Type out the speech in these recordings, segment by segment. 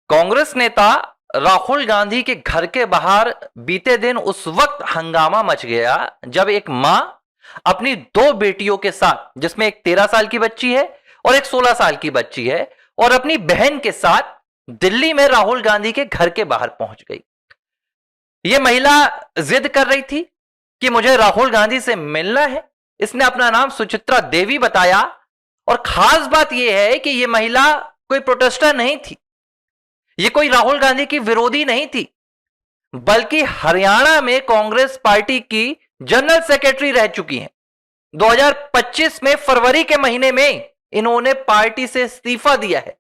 कांग्रेस नेता राहुल गांधी के घर के बाहर बीते दिन उस वक्त हंगामा मच गया जब एक मां अपनी दो बेटियों के साथ, जिसमें एक 13 साल की बच्ची है और एक 16 साल की बच्ची है, और अपनी बहन के साथ दिल्ली में राहुल गांधी के घर के बाहर पहुंच गई। यह महिला जिद कर रही थी कि मुझे राहुल गांधी से मिलना है। इसने अपना नाम सुचित्रा देवी बताया और खास बात यह है कि यह महिला कोई प्रोटेस्टर नहीं थी, ये कोई राहुल गांधी की विरोधी नहीं थी, बल्कि हरियाणा में कांग्रेस पार्टी की जनरल सेक्रेटरी रह चुकी हैं। 2025 में फरवरी के महीने में इन्होंने पार्टी से इस्तीफा दिया है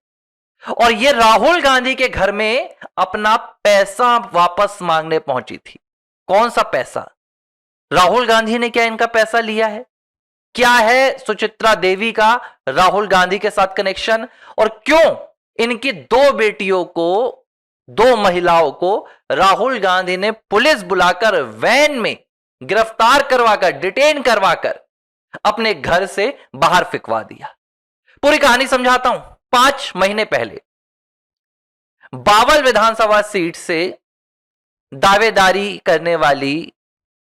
और ये राहुल गांधी के घर में अपना पैसा वापस मांगने पहुंची थी। कौन सा पैसा? राहुल गांधी ने क्या इनका पैसा लिया है? क्या है सुचित्रा देवी का राहुल गांधी के साथ कनेक्शन, और क्यों इनकी दो बेटियों को, दो महिलाओं को राहुल गांधी ने पुलिस बुलाकर वैन में गिरफ्तार करवाकर, डिटेन करवाकर अपने घर से बाहर फिकवा दिया? पूरी कहानी समझाता हूं। 5 महीने पहले बावल विधानसभा सीट से दावेदारी करने वाली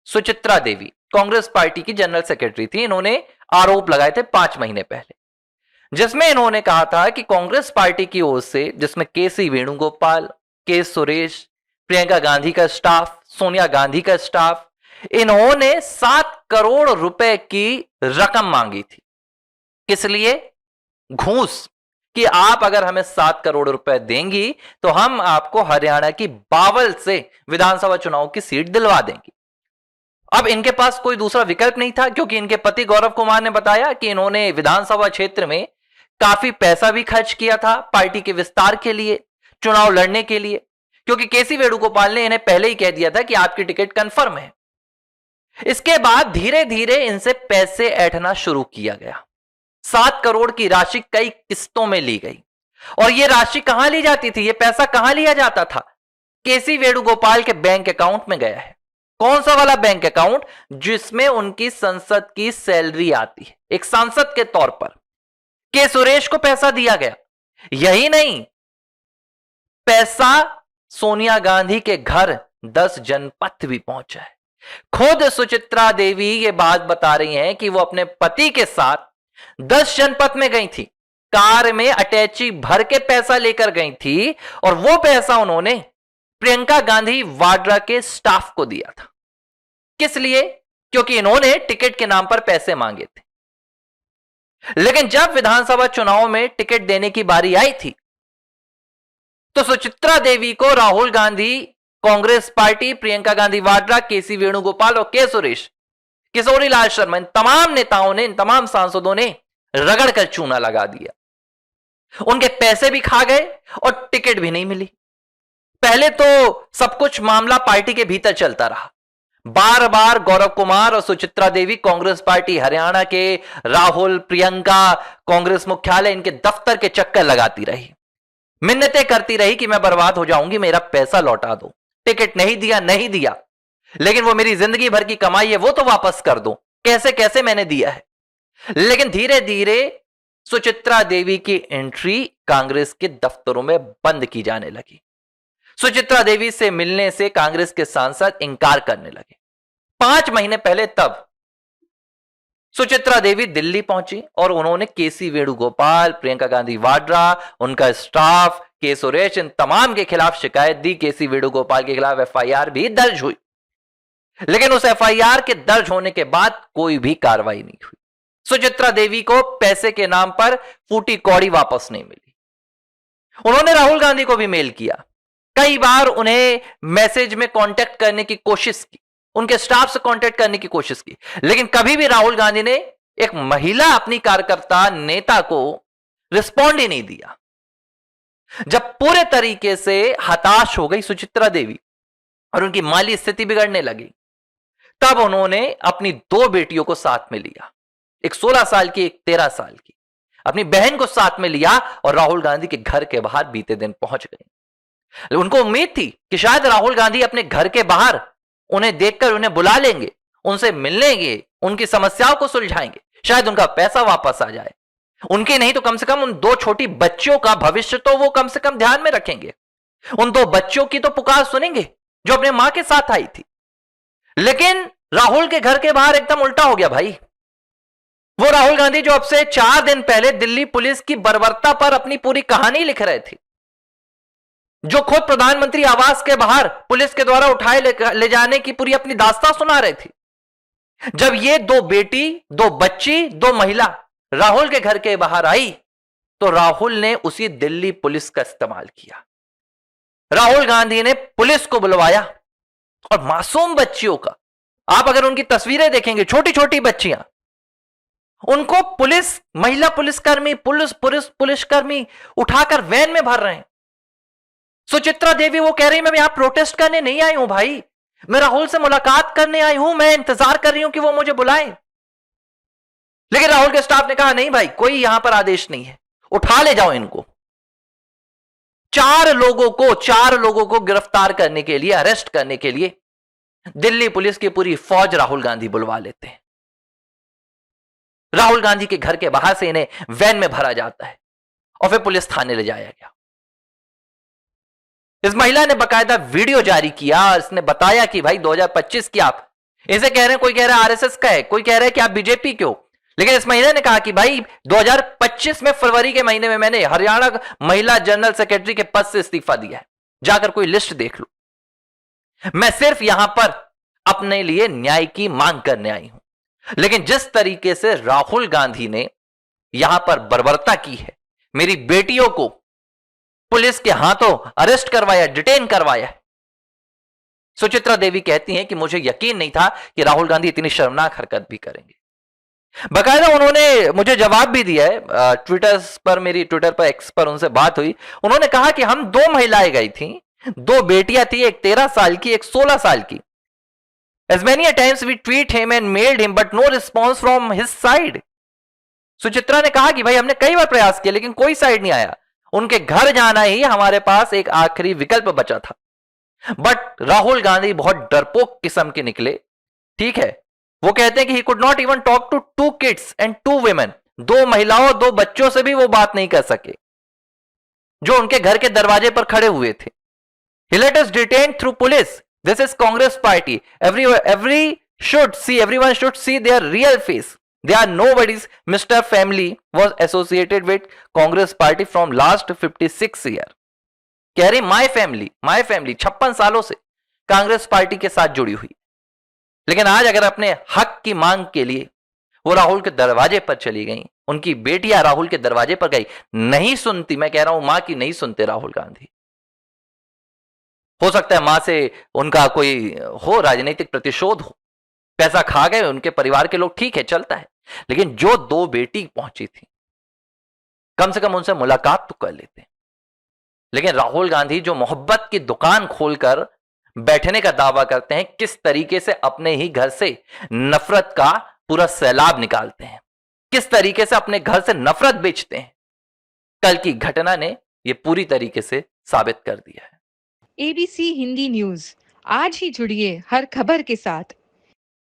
सुचित्रा देवी कांग्रेस पार्टी की जनरल सेक्रेटरी थी। इन्होंने आरोप लगाए थे 5 महीने पहले, जिसमें इन्होंने कहा था कि कांग्रेस पार्टी की ओर से, जिसमें केसी वेणुगोपाल, के सुरेश, प्रियंका गांधी का स्टाफ, सोनिया गांधी का स्टाफ, इन्होंने 7 करोड़ रुपए की रकम मांगी थी। किस लिए? घूस, कि आप अगर हमें 7 करोड़ रुपए देंगी तो हम आपको हरियाणा की बावल से विधानसभा चुनाव की सीट दिलवा देंगे। अब इनके पास कोई दूसरा विकल्प नहीं था, क्योंकि इनके पति गौरव कुमार ने बताया कि इन्होंने विधानसभा क्षेत्र में काफी पैसा भी खर्च किया था पार्टी के विस्तार के लिए, चुनाव लड़ने के लिए, क्योंकि केसी वेणुगोपाल ने इन्हें पहले ही कह दिया था कि आपकी टिकट कंफर्म है। इसके बाद धीरे धीरे इनसे पैसे ऐंठना शुरू किया गया। 7 करोड़ की राशि कई किस्तों में ली गई। और यह राशि कहां ली जाती थी? यह पैसा कहां लिया जाता था? केसी वेणुगोपाल के बैंक अकाउंट में गया है। कौन सा वाला बैंक अकाउंट? जिसमें उनकी संसद की सैलरी आती है, एक सांसद के तौर पर। के सुरेश को पैसा दिया गया। यही नहीं, पैसा सोनिया गांधी के घर 10 जनपथ भी पहुंचा है। खुद सुचित्रा देवी ये बात बता रही हैं कि वो अपने पति के साथ 10 जनपथ में गई थी, कार में अटैची भर के पैसा लेकर गई थी, और वो पैसा उन्होंने प्रियंका गांधी वाड्रा के स्टाफ को दिया था। किस लिए? क्योंकि इन्होंने टिकट के नाम पर पैसे मांगे थे। लेकिन जब विधानसभा चुनाव में टिकट देने की बारी आई थी तो सुचित्रा देवी को राहुल गांधी, कांग्रेस पार्टी, प्रियंका गांधी वाड्रा, केसी वेणुगोपाल और के सुरेश, किशोरी लाल शर्मा, इन तमाम नेताओं ने, इन तमाम सांसदों ने रगड़ कर चूना लगा दिया। उनके पैसे भी खा गए और टिकट भी नहीं मिली। पहले तो सब कुछ मामला पार्टी के भीतर चलता रहा। बार बार गौरव कुमार और सुचित्रा देवी कांग्रेस पार्टी हरियाणा के, राहुल, प्रियंका, कांग्रेस मुख्यालय, इनके दफ्तर के चक्कर लगाती रही, मिन्नतें करती रही कि मैं बर्बाद हो जाऊंगी, मेरा पैसा लौटा दो। टिकट नहीं दिया, नहीं दिया, लेकिन वो मेरी जिंदगी भर की कमाई है, वो तो वापस कर दो। कैसे कैसे मैंने दिया है। लेकिन धीरे धीरे सुचित्रा देवी की एंट्री कांग्रेस के दफ्तरों में बंद की जाने लगी। सुचित्रा देवी से मिलने से कांग्रेस के सांसद इंकार करने लगे। 5 महीने पहले तब सुचित्रा देवी दिल्ली पहुंची और उन्होंने केसी वेणुगोपाल, प्रियंका गांधी वाड्रा, उनका स्टाफ, के सुरेश, इन तमाम के खिलाफ शिकायत दी। केसी वेणुगोपाल के खिलाफ एफआईआर भी दर्ज हुई, लेकिन उस एफआईआर के दर्ज होने के बाद कोई भी कार्रवाई नहीं हुई। सुचित्रा देवी को पैसे के नाम पर फूटी कौड़ी वापस नहीं मिली। उन्होंने राहुल गांधी को भी मेल किया, कई बार उन्हें मैसेज में कांटेक्ट करने की कोशिश की, उनके स्टाफ से कांटेक्ट करने की कोशिश की, लेकिन कभी भी राहुल गांधी ने एक महिला अपनी कार्यकर्ता, नेता को रिस्पॉन्ड ही नहीं दिया। जब पूरे तरीके से हताश हो गई सुचित्रा देवी और उनकी माली स्थिति बिगड़ने लगी, तब उन्होंने अपनी 2 बेटियों को साथ में लिया, एक 16 साल की, एक 13 साल की, अपनी बहन को साथ में लिया और राहुल गांधी के घर के बाहर बीते दिन पहुंच गए। उनको उम्मीद थी कि शायद राहुल गांधी अपने घर के बाहर उन्हें देखकर उन्हें बुला लेंगे, उनसे मिलेंगे, उनकी समस्याओं को सुलझाएंगे, शायद उनका पैसा वापस आ जाए। उनके नहीं तो कम से कम उन 2 छोटी बच्चियों का भविष्य तो वो कम से कम ध्यान में रखेंगे। उन दो बच्चों की तो पुकार सुनेंगे जो अपने मां के साथ आई थी। लेकिन राहुल के घर के बाहर एकदम उल्टा हो गया भाई। वो राहुल गांधी जो अब से 4 दिन पहले दिल्ली पुलिस की बर्बरता पर अपनी पूरी कहानी लिख रहे थे, जो खुद प्रधानमंत्री आवास के बाहर पुलिस के द्वारा उठाए ले जाने की पूरी अपनी दास्तां सुना रहे थे, जब ये दो बेटी, दो बच्ची, दो महिला राहुल के घर के बाहर आई, तो राहुल ने उसी दिल्ली पुलिस का इस्तेमाल किया। राहुल गांधी ने पुलिस को बुलवाया और मासूम बच्चियों का, आप अगर उनकी तस्वीरें देखेंगे, छोटी छोटी बच्चियां, उनको पुलिस, महिला पुलिसकर्मी, पुलिसकर्मी उठाकर वैन में भर रहे हैं। सुचित्रा देवी वो कह रही मैं यहां प्रोटेस्ट करने नहीं आई हूं भाई, मैं राहुल से मुलाकात करने आई हूं, मैं इंतजार कर रही हूं कि वो मुझे बुलाए। लेकिन राहुल के स्टाफ ने कहा नहीं भाई, कोई यहां पर आदेश नहीं है, उठा ले जाओ इनको। 4 लोगों को गिरफ्तार करने के लिए, अरेस्ट करने के लिए दिल्ली पुलिस की पूरी फौज राहुल गांधी बुलवा लेते हैं। राहुल गांधी के घर के बाहर से इन्हें वैन में भरा जाता है और फिर पुलिस थाने ले जाया गया। इस महिला ने बकायदा वीडियो जारी किया और इसने बताया कि भाई 2025 की आप, इसे कह रहे हैं, कोई कह रहा है आरएसएस का है, कोई कह रहा है कि आप बीजेपी के हो। लेकिन इस महिला ने कहा कि भाई 2025 में फरवरी के महीने में मैंने हरियाणा महिला जनरल सेक्रेटरी के पद से इस्तीफा दिया है, जाकर कोई लिस्ट देख लो, मैं सिर्फ यहां पर अपने लिए न्याय की मांग करने आई हूं। लेकिन जिस तरीके से राहुल गांधी ने यहां पर बर्बरता की है, मेरी बेटियों को पुलिस के हाथों अरेस्ट करवाया, डिटेन करवाया। सुचित्रा देवी कहती हैं कि मुझे यकीन नहीं था कि राहुल गांधी इतनी शर्मनाक हरकत भी करेंगे। बकायदा उन्होंने मुझे जवाब भी दिया है, ट्विटर पर, मेरी ट्विटर पर, एक्स पर उनसे बात हुई। उन्होंने कहा कि हम 2 महिलाएं गई थी, 2 बेटियां थी, एक 13 साल की, एक 16 साल की। As many times we tweet him and mailed him, but no response from his side. Suchitra ने कहा कि भाई हमने कई बार प्रयास किया लेकिन कोई साइड नहीं आया, उनके घर जाना ही हमारे पास एक आखिरी विकल्प बचा था। बट राहुल गांधी बहुत डरपोक किस्म के निकले, ठीक है। वो कहते हैं कि he could not even talk to 2 kids and 2 women, 2 महिलाओं, 2 बच्चों से भी वो बात नहीं कर सके जो उनके घर के दरवाजे पर खड़े हुए थे। He let us detain through police. This is Congress party. Everyone should see their real face. They are nobody's. Mr. Family was associated with Congress party from last 56 years. कह रही my family 56 सालों से Congress party के साथ जुड़ी हुई। लेकिन आज अगर अपने हक की मांग के लिए वो राहुल के दरवाजे पर चली गई, उनकी बेटियां राहुल के दरवाजे पर गई, नहीं सुनती, मैं कह रहा हूं मां की नहीं सुनते राहुल गांधी। हो सकता है मां से उनका कोई हो, राजनीतिक प्रतिशोध हो, पैसा खा गए उनके परिवार के लोग, ठीक है, चलता है। लेकिन जो 2 बेटी पहुंची थी, कम से कम उनसे मुलाकात तो कर लेते। लेकिन राहुल गांधी जो मोहब्बत की दुकान खोलकर बैठने का दावा करते हैं, किस तरीके से अपने ही घर से नफरत का पूरा सैलाब निकालते हैं, किस तरीके से अपने घर से नफरत बेचते हैं, कल की घटना ने यह पूरी तरीके से साबित कर दिया है। ABC हिंदी न्यूज, आज ही जुड़िए हर खबर के साथ